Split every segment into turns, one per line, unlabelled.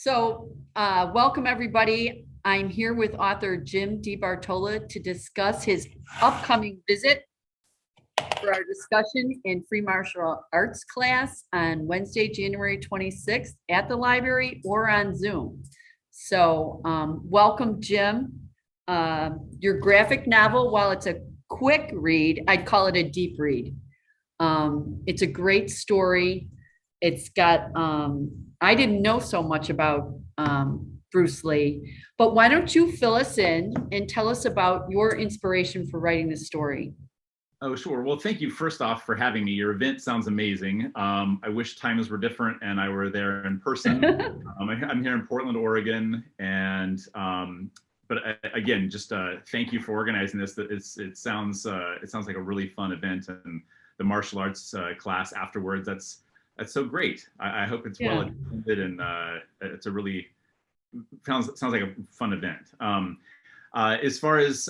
Welcome everybody. I'm here with author Jim Di Bartolo to discuss his upcoming visit for our discussion in free martial arts class on Wednesday, January 26th at the library or on Zoom. Welcome, Jim. Your graphic novel, while it's a quick read, I'd call it a deep read. It's a great story. It's got, I didn't know so much about Bruce Lee, but why don't you fill us in and tell us about your inspiration for writing this story?
Oh, sure. Well, thank you first off for having me. Your event sounds amazing. I wish times were different and I were there in person. I'm here in Portland, Oregon, and again, just thank you for organizing this. It sounds like a really fun event, and the martial arts class afterwards. That's so great. I hope it's well attended, and it's a really sounds like a fun event. As far as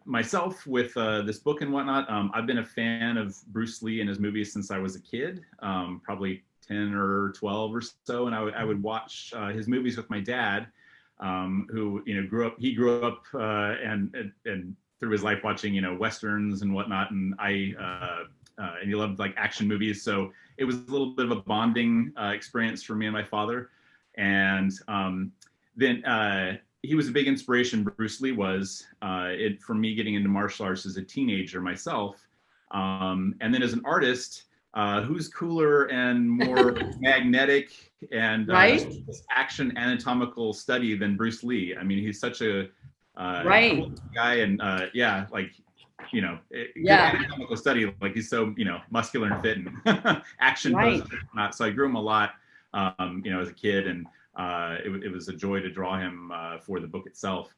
myself with this book and whatnot, I've been a fan of Bruce Lee and his movies since I was a kid, probably 10 or 12 or so, and I would watch his movies with my dad, who grew up and through his life watching westerns and whatnot, and and he loved like action movies, so it was a little bit of a bonding experience for me and my father. And then he was a big inspiration, Bruce Lee was, for me getting into martial arts as a teenager myself. And then as an artist, who's cooler and more magnetic and just action anatomical study than Bruce Lee? I mean, he's such a cool guy, and good anatomical study, like he's so, muscular and fit and action poses and whatnot. So I grew him a lot, as a kid, and it was a joy to draw him for the book itself.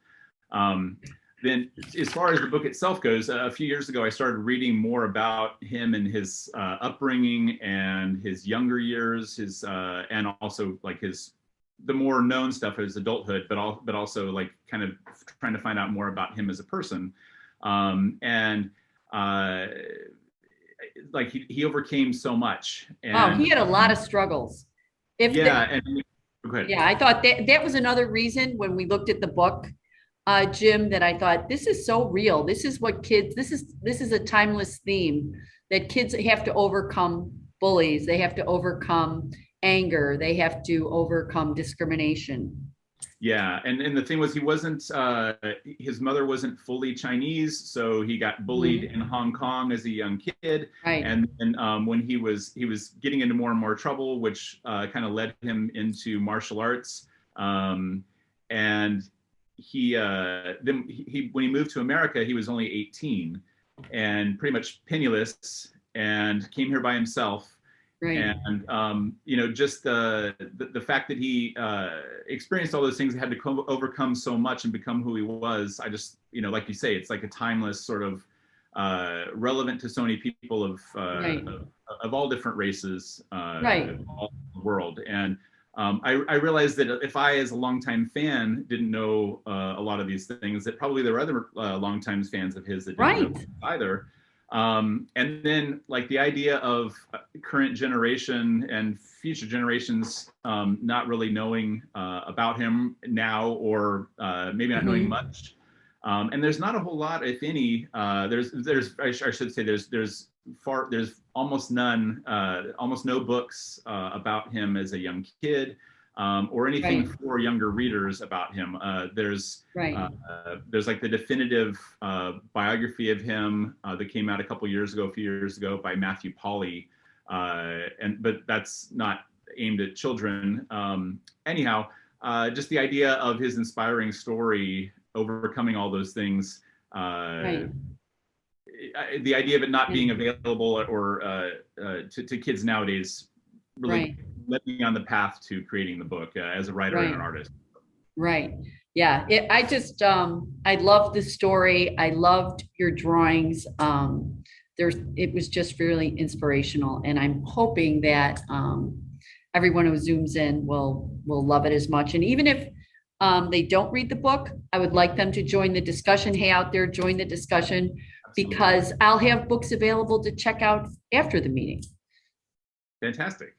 Then as far as the book itself goes, a few years ago, I started reading more about him and his upbringing and his younger years, and also like the more known stuff of his adulthood, but also like kind of trying to find out more about him as a person. Like he overcame so much. And
he had a lot of struggles. I thought that was another reason when we looked at the book, Jim, that I thought this is so real. This is what this is a timeless theme that kids have to overcome bullies. They have to overcome anger. They have to overcome discrimination.
Yeah, and the thing was, he wasn't, his mother wasn't fully Chinese, so he got bullied in Hong Kong as a young kid. And when he was getting into more and more trouble, which kind of led him into martial arts. And when he moved to America, he was only 18 and pretty much penniless, and came here by himself. And just the fact that he experienced all those things, had to overcome so much and become who he was. I just, like you say, it's like a timeless sort of relevant to so many people of all different races, all over the world. And I realized that if I, as a longtime fan, didn't know a lot of these things, that probably there were other longtime fans of his that didn't know either. And then like the idea of current generation and future generations not really knowing about him now, or maybe not knowing much. And there's not a whole lot, if any. I should say there's almost none, almost no books about him as a young kid, or anything for younger readers about him. There's like the definitive biography of him that came out a few years ago by Matthew Polly, but that's not aimed at children. Anyhow, just the idea of his inspiring story, overcoming all those things. The idea of it not being available or to kids nowadays really led me on the path to creating the book as a writer and an artist.
Yeah. I loved the story. I loved your drawings. It was just really inspirational, and I'm hoping that everyone who zooms in will love it as much. And even if they don't read the book, I would like them to join the discussion. Hey, out there, join the discussion. Absolutely. Because I'll have books available to check out after the meeting.
Fantastic.